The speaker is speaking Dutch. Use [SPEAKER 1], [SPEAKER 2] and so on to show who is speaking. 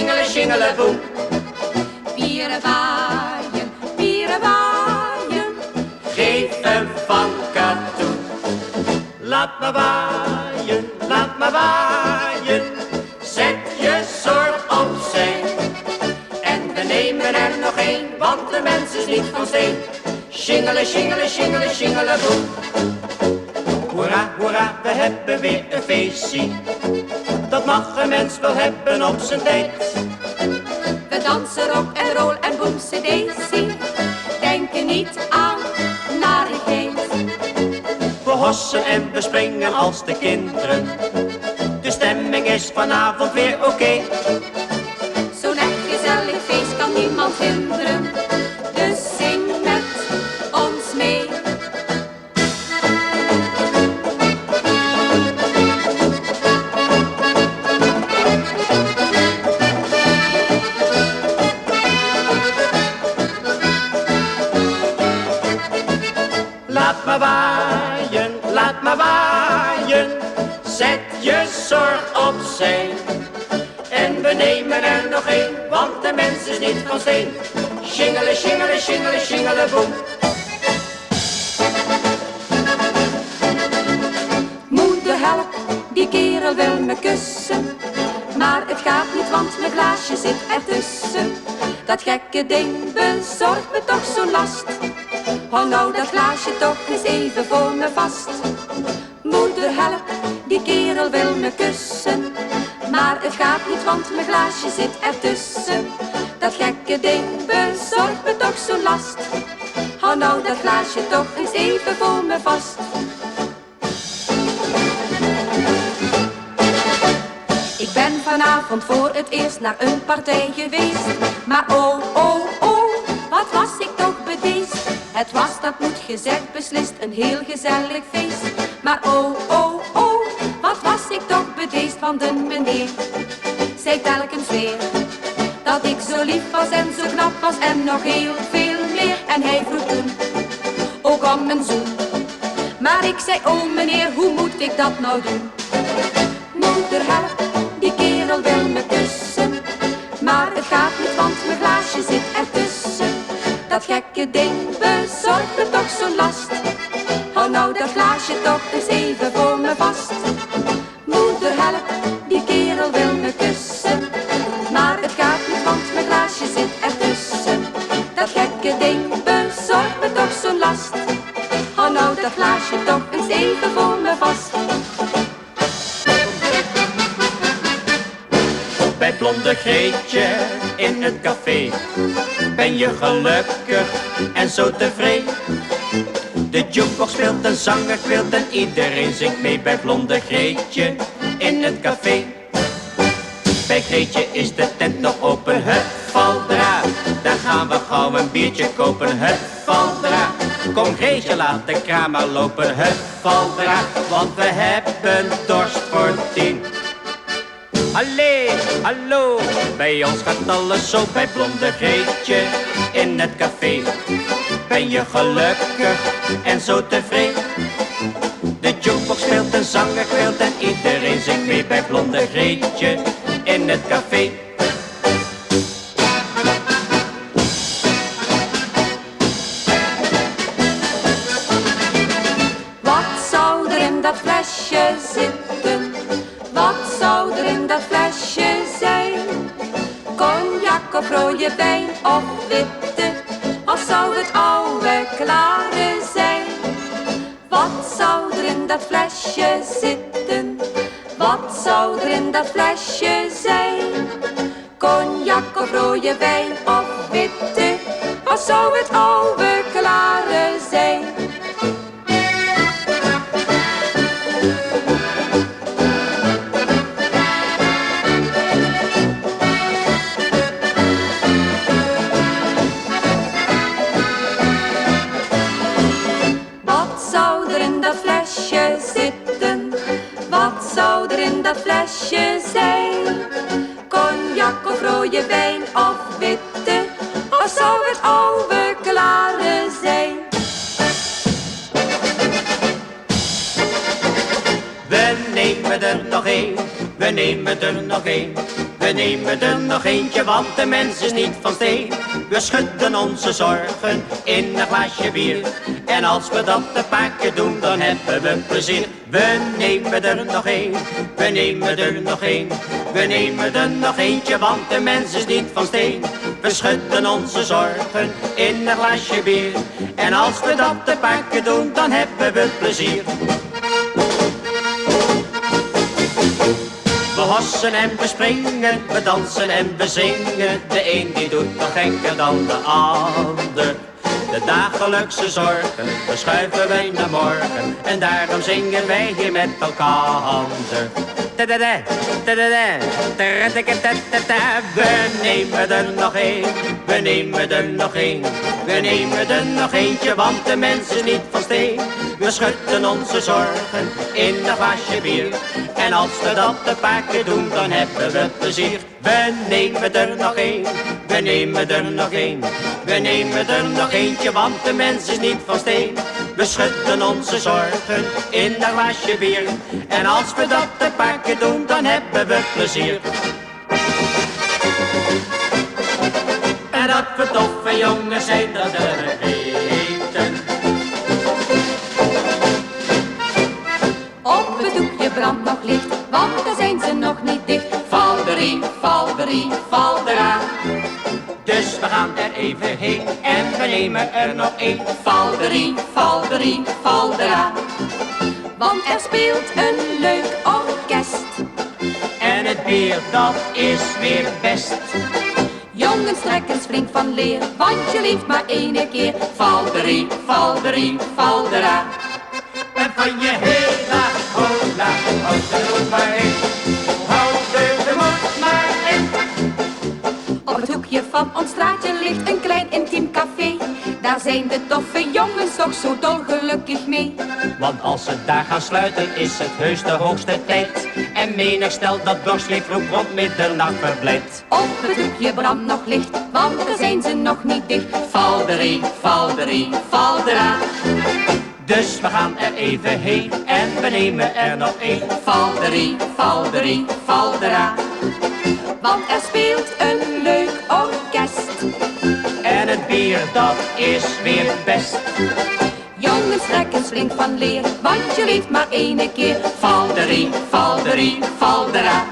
[SPEAKER 1] shingele, shingeleboem.
[SPEAKER 2] Vieren waaien,
[SPEAKER 1] Geef hem van katoen. Laat me waaien, laat me waaien. Zet je zorg opzij. En we nemen er nog één, want de mens is niet van steen. Shingele, shingele, shingele, shingeleboem. Hoera, hoera, we hebben weer een feestje. Dat mag een mens wel hebben op zijn tijd.
[SPEAKER 2] we dansen rock en roll en boemse daisy. Denken niet aan narigheid.
[SPEAKER 1] We hossen en we springen als de kinderen. De stemming is vanavond weer oké.
[SPEAKER 2] Zo'n echt gezellig feest kan niemand hinderen. Dus zing met ons mee.
[SPEAKER 1] Laat me waaien, laat me waaien. Zet je zorg opzij. En we nemen er nog één, want de mens is niet van steen. Shingele, shingele, shingele, shingeleboem.
[SPEAKER 2] Moeder help, die kerel wil me kussen. Maar het gaat niet, want mijn glaasje zit ertussen. Dat gekke ding bezorgt me toch zo'n last. Hou nou dat glaasje toch eens even voor me vast. Moeder help, die kerel wil me kussen. Maar het gaat niet, want mijn glaasje zit ertussen. Dat gekke ding bezorgt me toch zo'n last. Hou nou dat glaasje toch eens even voor me vast. Ik ben vanavond voor het eerst naar een partij geweest. Maar oh, oh, oh, wat was ik toch bedeesd. Het was, dat moet gezegd, beslist een heel gezellig feest. Maar oh, oh, oh, wat was ik toch bedeesd van de meneer. Zei telkens weer dat ik zo lief was en zo knap was en nog heel veel meer. En hij vroeg toen ook om een zoen. Maar ik zei, oh meneer, hoe moet ik dat nou doen? Moeder help, die kerel wil me kussen. Maar het gaat niet, want mijn glaasje zit ertussen. Dat gekke ding bezorgt me toch zo'n last. Hou nou dat glaasje toch eens even voor me vast. Moeder help, die kerel wil me kussen. Maar het gaat niet, want mijn glaasje zit ertussen. Dat gekke ding bezorgt me toch zo'n last. Hou nou dat glaasje toch eens even voor me vast.
[SPEAKER 1] Bij blonde Greetje in het café ben je gelukkig en zo tevreden. De jukebox speelt, een zanger kwilt en iedereen zingt mee bij blonde Greetje in het café. Bij Greetje is de tent nog open, het valt eraan. Daar gaan we gauw een biertje kopen, het valt eraan. Kom Greetje, laat de kraan maar lopen, het valt eraan. Want we hebben dorst voor 10. Allee, hallo, bij ons gaat alles zo bij blonde Greetje in het café. Ben je gelukkig en zo tevreden? De jukebox speelt, een zanger kwilt en iedereen zingt mee bij blonde Greetje in het café.
[SPEAKER 2] Wat zou er in dat flesje zitten? Wat zou er in dat flesje zijn? Cognac of rode wijn of witte? Of zou het oude klare zijn? Wat zou er in dat flesje zitten? Wat zou er in dat flesje zijn? Cognac of rode wijn of witte? Of zou het oude klare zijn? Zou er in dat flesje zijn? Cognac of rode wijn of witte? Of zou het oude klare zijn?
[SPEAKER 1] We nemen er nog één, we nemen er nog één. We nemen er nog eentje, want de mens is niet van steen. We schudden onze zorgen in een glaasje bier. En als we dat een paar keer doen, dan hebben we plezier. We nemen er nog één, we nemen er nog één. We nemen er nog eentje, want de mens is niet van steen. We schudden onze zorgen in een glaasje bier. En als we dat een paar keer doen, dan hebben we plezier. We hossen en we springen, we dansen en we zingen. De een die doet nog gekker dan de ander. De dagelijkse zorgen verschuiven wij naar morgen. En daarom zingen wij hier met elkaar. We nemen er nog één, we nemen er nog één. We nemen er nog eentje, want de mens is niet van steen. We schudden onze zorgen in een glaasje bier. En als we dat een paar keer doen, dan hebben we plezier. We nemen er nog één, we nemen er nog één. We nemen er nog eentje, want de mens is niet van steen. We schudden onze zorgen in een glaasje bier. En als we dat een paar keer doen, dan hebben we plezier. En dat we toffe jongens zijn, dat we weten.
[SPEAKER 2] Op het doekje brandt nog licht, want daar zijn ze nog niet dicht. Valderie, valderie, valdera.
[SPEAKER 1] Dus we gaan er even heen en we nemen er nog één.
[SPEAKER 2] Valderie, valderie, valdera. Want er speelt een leuk orkest.
[SPEAKER 1] En het bier, dat is weer best.
[SPEAKER 2] Jongens trekken flink van leer, want je leeft maar ene keer. Valderie, valderie, valdera.
[SPEAKER 1] En van je hela hola, houd er ook maar in. Houd er moed maar in.
[SPEAKER 2] Op het hoekje van ons straatje ligt een klein intiem café. Daar zijn de toffe jongens toch zo dolgelukkig mee.
[SPEAKER 1] Want als ze daar gaan sluiten is het heus de hoogste tijd. En menig stelt dat borstleef roep rond middernacht verblijdt.
[SPEAKER 2] Op het hoekje brandt nog licht, want daar zijn ze nog niet dicht. Valderie, valderie, valdera.
[SPEAKER 1] Dus we gaan er even heen en we nemen er nog één.
[SPEAKER 2] Valderie, valderie, valdera. Want er speelt een leuk orkest.
[SPEAKER 1] En het bier, dat is weer best.
[SPEAKER 2] Jongens trekken flink van leer, want je leeft maar ene keer. Valderie, valderie, valdera.